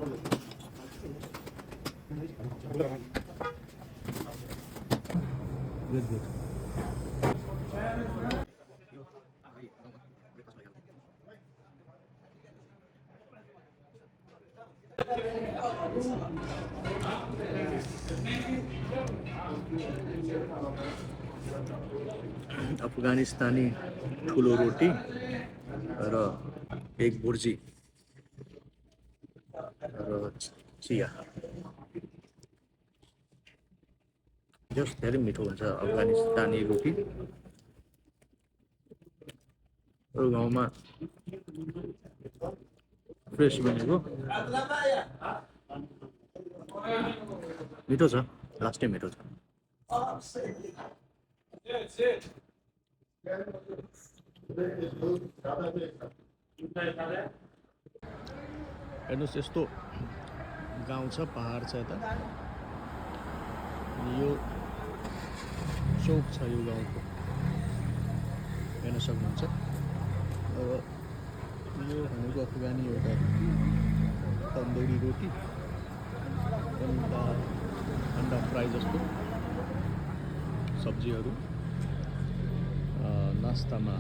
Good, good. अफगानिस्तानी ठुलो रोटी र एक बुर्जी र चिया। जस धेरै मिठो हुन्छ अफगानिस्तानी रोटी। अरू गाउँमा फ्रेस बनेको मिठो छ, लास्टै मिठो छ। हेर्नुहोस् यस्तो गाउँ छ, पहाड छ यता। यो चौक छ यो गाउँको, हेर्न सक्नुहुन्छ। अब यो भनेको अफगानी एउटा तन्दुरी रोटी, अन्डा फ्राई जस्तो सब्जीहरू नास्तामा